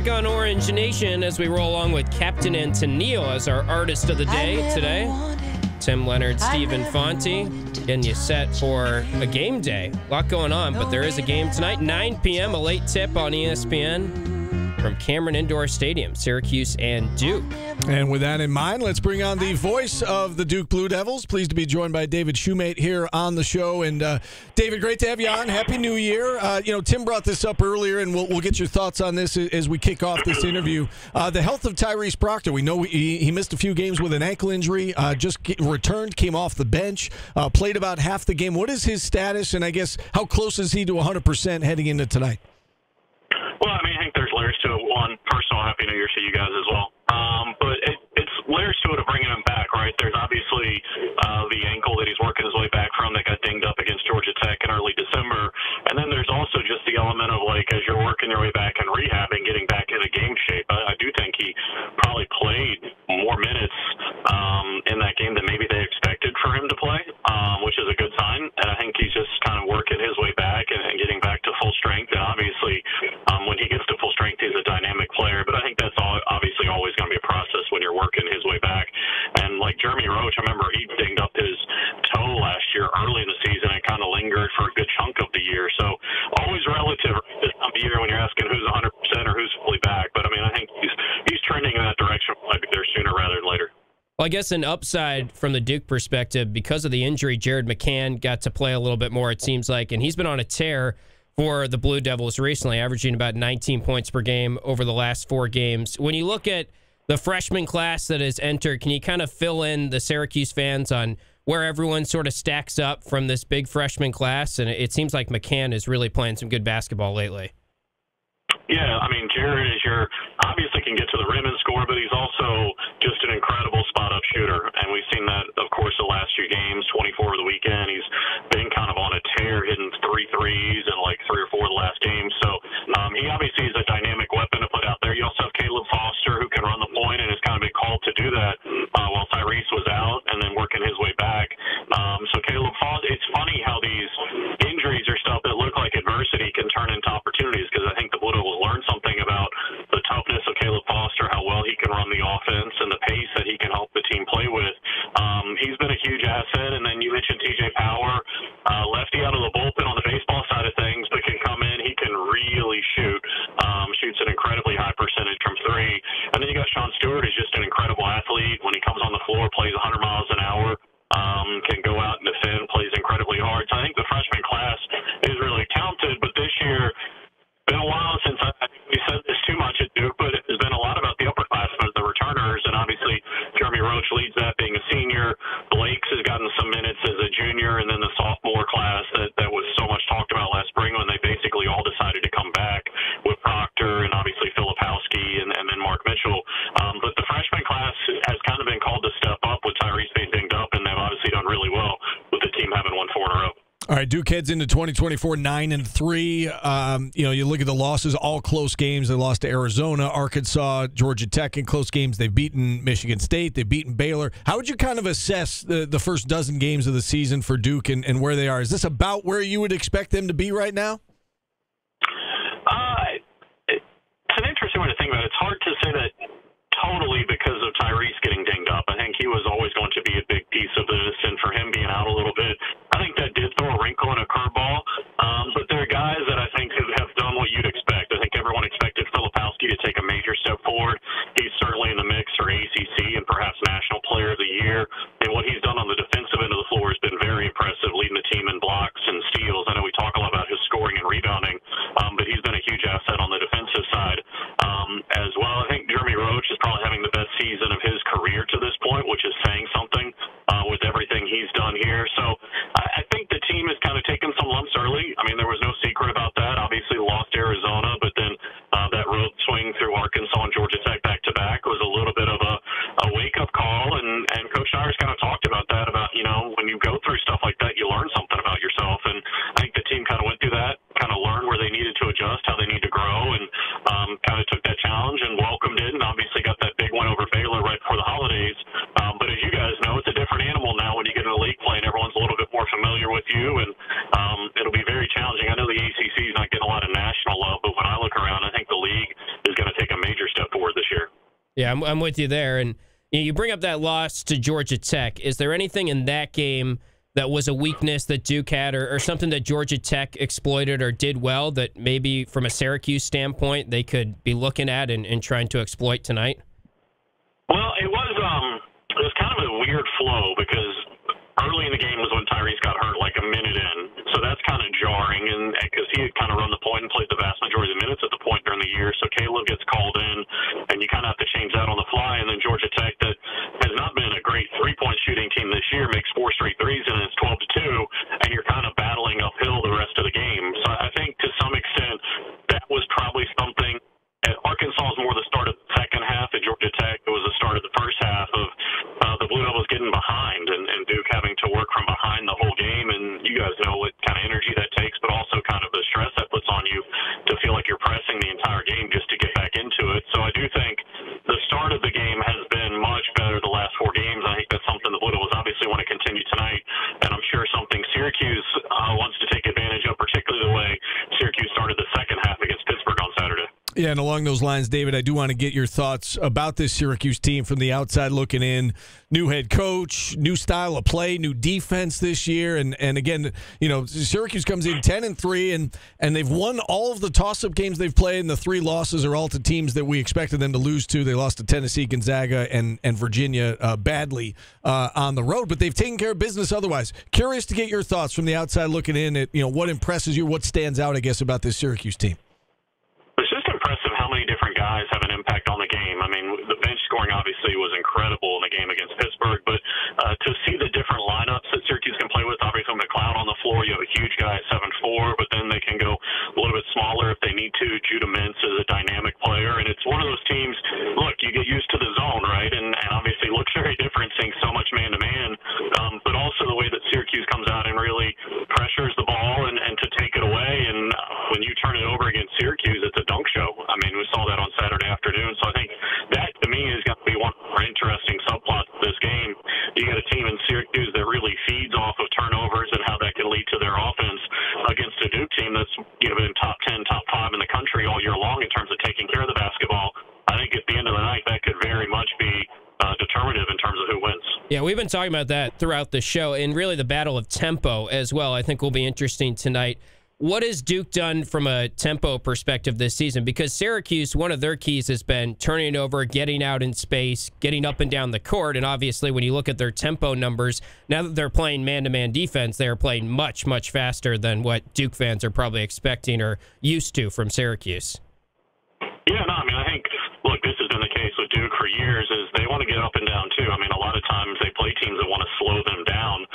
back on Orange Nation as we roll along with Captain Antonio as our artist of the day today. Tim Leonard, Stephen Fonte, getting you set for a game day. A lot going on, but there is a game tonight, 9 p.m., a late tip on ESPN from Cameron Indoor Stadium, Syracuse and Duke. And with that in mind, let's bring on the voice of the Duke Blue Devils. Pleased to be joined by David Shumate here on the show. And David, great to have you on. Happy New Year. Tim brought this up earlier, and we'll get your thoughts on this as we kick off this interview. The health of Tyrese Proctor. We know he missed a few games with an ankle injury, just returned, came off the bench, played about half the game. What is his status, and I guess how close is he to 100% heading into tonight? Well, I think there's layers to it. One, personal Happy New Year to you guys as well. But it's layers to it of bringing him back, right? There's obviously the ankle that he's working his way back from that got dinged up against Georgia Tech in early December. And then there's also just the element of, as you're working your way back in rehab and getting back into game shape. I do think he probably played more minutes in that game than maybe they expected for him to play, which is a good sign. And I think he's just kind of working his way back and getting back to full strength. And obviously, when he gets to full strength, he's a dynamic player. But I think that's obviously always going to be a process when you're working his way back. And Jeremy Roach, I remember he dinged up his toe last year early in the season and kind of lingered for a good chunk of the year. So always relative this time of year when you're asking who's 100% or who's fully back. But I think he's trending in that direction. Might be there sooner rather than later. Well, I guess an upside from the Duke perspective, because of the injury, Jared McCann got to play a little bit more, it seems like, and he's been on a tear for the Blue Devils recently, averaging about 19 points per game over the last 4 games. When you look at the freshman class that has entered, can you kind of fill in the Syracuse fans on where everyone sort of stacks up from this big freshman class? And it seems like McCann is really playing some good basketball lately. Yeah, Jared obviously can get to the rim and score, but he's also just an incredible spot-up shooter. And we've seen that, of course, the last few games, 24 over the weekend. He's been kind of on a tear, hitting 3 threes and 3 or 4 of the last game. So he obviously is a dynamic weapon to put out there. You also have Caleb Foster, who can run the point and has kind of been called to do that while Tyrese was out and then working his way back. So Caleb Foster, it's funny how these injuries or stuff that look like adversity can turn into opportunities, because I think the Blue Devils learned something about the toughness of Caleb Foster, how well he can run the offense and the pace that he can help the team play with. He's been a huge asset. And then you mentioned TJ Power, lefty out of the bullpen on the baseball side of things, but can come in. He can really shoot. Shoots an incredibly high percentage from 3. And then you got Sean Stewart, who's just an incredible athlete. When he comes on the floor, plays 100 miles an hour. Can go out and defend, plays incredibly hard. So I think the freshman class is really talented, but this year, been a while since we said this too much at Duke, but it's been a lot about the upperclassmen, the returners, and obviously Jeremy Roach leads that, being a senior. Blakes has gotten some minutes as a junior, and then the sophomore class that was so much talked about last spring when they basically all decided to come back with Proctor and obviously Filipowski and then Mark Mitchell. But the freshman class has kind of been called to step up with Tyrese being dinged up, and they've obviously done really well with the team having won 4 in a row. All right, Duke heads into 2024 9-3. You look at the losses, all close games. They lost to Arizona, Arkansas, Georgia Tech in close games. They've beaten Michigan State. They've beaten Baylor. How would you kind of assess the first dozen games of the season for Duke and where they are? Is this about where you would expect them to be right now? It's an interesting way to think about it. It's hard to say that totally because of Tyrese getting dinged up. I think he was always going to be a big piece of this, and for him being out a little bit, I think that did throw a wrinkle in a curveball. But there are guys that I think have done what you'd expect. I think everyone expected Filipowski to take a major step forward. He's certainly in the mix for ACC and perhaps National Player of the Year. And what he's done on the defensive end of the floor has been very impressive, leading the team in blocks and steals. I know we talk a lot about his scoring and rebounding, but he's been a huge asset on the defensive side as well. I think Jeremy Roach is probably having the best season of his career to this point, which is saying something with everything he's done here. So I think the team has kind of taken some lumps early. There was no secret about that. Obviously lost Arizona, but then that road swing through Arkansas and Georgia Tech back-to-back was a little bit of a wake-up call. And Coach Nyers kind of talked about that, about, when you go through stuff like that, you learn something about yourself. And I think the team kind of went through that, kind of learned where they needed to adjust, how they need to grow, and kind of took that challenge and welcomed it, and obviously got that big win over Baylor right before the holidays. But as you guys know, it's a different animal now when you get into league play and everyone's a little bit more familiar with you, and it'll be very challenging. I know the ACC is not getting a lot of national love, but when I look around, I think the league is going to take a Yeah, I'm with you there. And you bring up that loss to Georgia Tech. Is there anything in that game that was a weakness that Duke had or something that Georgia Tech exploited or did well that maybe from a Syracuse standpoint they could be looking at and trying to exploit tonight? Well, it was kind of a weird flow because early in the game was when Tyrese got hurt, like a minute in. So that's kind of jarring, and because he had kind of run the point and played the vast majority of the minutes at the point during the year. So Caleb gets called in, and you kind of have to change that on the fly. And then Georgia Tech, that has not been a great three-point shooting team this year, makes 4 straight threes, and it's 12-2, and you're kind of battling uphill the rest of the game. So I think to some extent that was probably something. At Arkansas was more the start of the second half. At Georgia Tech, it was the start of the first half of the Blue Devils getting behind and Duke having to work from behind the whole game. And you guys know what kind of energy that takes, but also kind of the stress that puts on you to feel like you're pressing the entire game just to get back into it. So I do think the start of the game has been much better the last 4 games. I think that's something the Blue Devils obviously want to continue tonight, and I'm sure something Syracuse wants to take advantage of, particularly the way Syracuse started the second half against Pittsburgh on Saturday. Yeah, and along those lines, David, I do want to get your thoughts about this Syracuse team from the outside looking in. New head coach, new style of play, new defense this year, and again, Syracuse comes in 10-3, and they've won all of the toss-up games they've played, and the 3 losses are all to teams that we expected them to lose to. They lost to Tennessee, Gonzaga, and Virginia badly on the road, but they've taken care of business otherwise. Curious to get your thoughts from the outside looking in at what impresses you, what stands out, I guess, about this Syracuse team. Impressive how many different guys have an impact on the game. I mean, the bench scoring obviously was incredible in the game against Pittsburgh, but to see the different lineups that Syracuse can play with, obviously with McLeod on the floor, you have a huge guy at 7'4", but then they can go a little bit smaller if they need to. Judah Mintz is a dynamic player, and it's one of those teams, look, you get used to the zone, right? And obviously looks very different seeing so much man-to-man, but also the way that Syracuse comes out and really pressures the ball and to take it away, and when you turn it over against Syracuse, it's a dunk show. I mean, we saw that on Saturday afternoon. So I think that, to me, is going to be one of the more interesting subplots of this game. You got a team in Syracuse that really feeds off of turnovers and how that can lead to their offense against a Duke team that's been top 10, top 5 in the country all year long in terms of taking care of the basketball. I think at the end of the night, that could very much be determinative in terms of who wins. Yeah, we've been talking about that throughout the show, and really the battle of tempo as well, I think will be interesting tonight. What has Duke done from a tempo perspective this season? Because Syracuse, one of their keys has been turning it over, getting out in space, getting up and down the court. And obviously, when you look at their tempo numbers, now that they're playing man-to-man defense, they are playing much, much faster than what Duke fans are probably expecting or used to from Syracuse. Yeah, no, I mean, I think, look, this has been the case with Duke for years, is they want to get up and down, too. I mean, a lot of times they play teams that want to slow them down.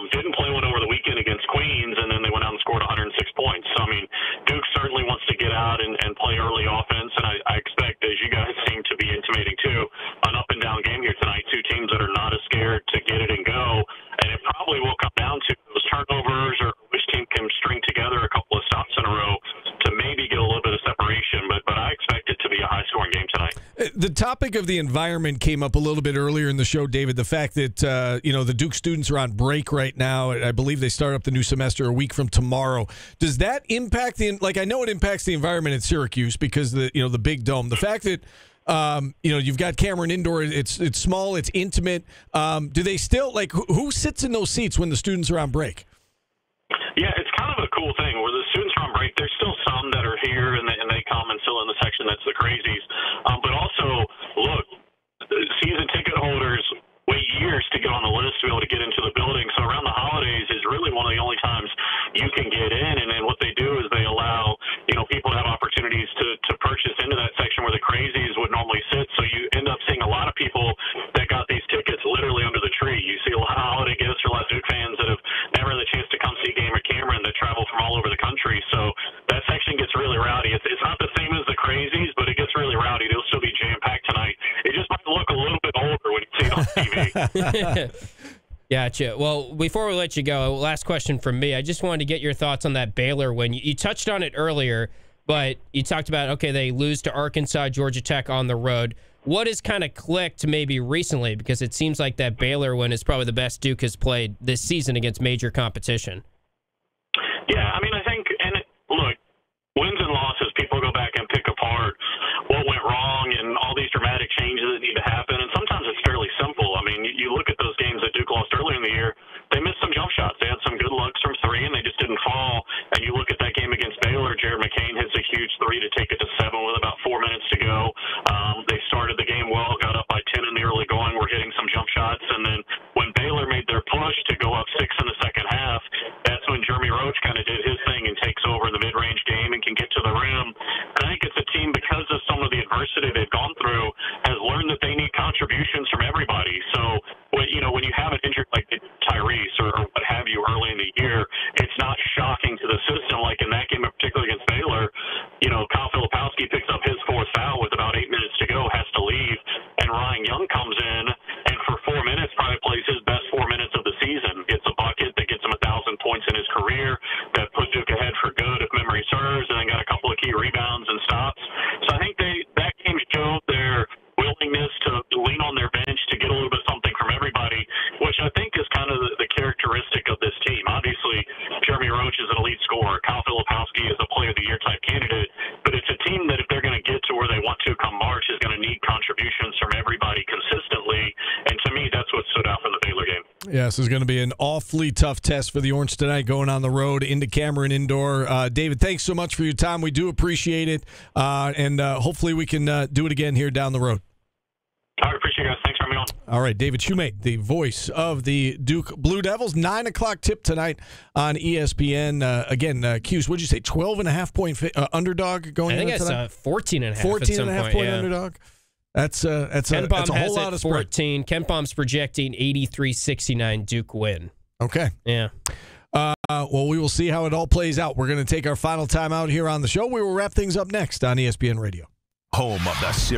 Didn't play one over the weekend against Queens, and then they went out and scored 106 points. So, I mean, Duke certainly wants to get out and play early offense, and I expect, as you guys seem to be intimating, too, an up-and-down game here tonight. 2 teams that are not as scared to get it and go, and it probably will come down to those turnovers or which team can string together a couple of stops in a row to maybe get a little bit of separation, but I expect it to be a high-scoring game tonight. The topic of the environment came up a little bit earlier in the show, David. The fact that the Duke students are on break right now. I believe they start up the new semester a week from tomorrow. Does that impact I know it impacts the environment at Syracuse because the big dome. The fact that you've got Cameron Indoor. It's small. It's intimate. Do they still who sits in those seats when the students are on break? Yeah, it's kind of a cool thing where the students are on break. There's still some that are here and they come and fill in the section that's the crazies. But also, look, season ticket holders wait years to get on the list to be able to get into the building. So around the holidays is really one of the only times you can get in. And then what they do is they allow people to have opportunities to purchase into that section where the crazies would normally sit. So you end up seeing a lot of people that got these tickets literally under the tree. You see a lot of holiday gifts for a lot of Duke fans that have never had the chance to come see a game at Cameron that travel from all over the country. So that section gets really rowdy. It's not the same as the crazies, but it gets really rowdy. It'll still be jam-packed tonight. It just might look a little bit older when you see it on TV. Gotcha. Well, before we let you go, last question from me. I just wanted to get your thoughts on that Baylor win. You touched on it earlier, but you talked about, okay, they lose to Arkansas, Georgia Tech on the road. What has kind of clicked maybe recently? Because it seems like that Baylor win is probably the best Duke has played this season against major competition. Yeah, I mean, I think, look, wins and losses, people go back and pick apart what went wrong and all these dramatic changes adversity they've gone through, has learned that they need contributions from everybody. So, when you have an injury like Tyrese or what have you early in the year, it's not shocking to the system. Like in that game, particularly against Baylor, Kyle Filipowski picks up his fourth foul with about 8 minutes to go, has to leave, and Ryan Young comes in and for 4 minutes probably plays his best 4 minutes of the season. Gets a bucket that gets him 1,000 points in his career, that put Duke ahead for good, if memory serves, and then got a couple of key rebounds and stops. So I think that game showed their willingness to lean on their bench to get a little bit something from everybody, which I think is kind of the characteristic of this team. Obviously, Jeremy Roach is an elite scorer. Kyle Filipowski is a Player of the Year type candidate, but it's a team that if they're going to get to where they want to come March is going to need contributions from everybody consistently, and to me, that's what stood out from the Baylor game. Yes, it's going to be an awfully tough test for the Orange tonight, going on the road into Cameron Indoor. David, thanks so much for your time. We do appreciate it, and hopefully we can do it again here down the road. I appreciate you guys. Thanks for having me on. All right, David Shumate, the voice of the Duke Blue Devils. 9 o'clock tip tonight on ESPN. Again, Q's, what'd you say, 12.5 point underdog going I think into tonight? 14.5 14.5 point underdog. That's a whole lot of spread. 14. KenPom's projecting 83-69 Duke win. Okay. Yeah. Well, we will see how it all plays out. We're going to take our final time out here on the show. We will wrap things up next on ESPN Radio. Home of the series.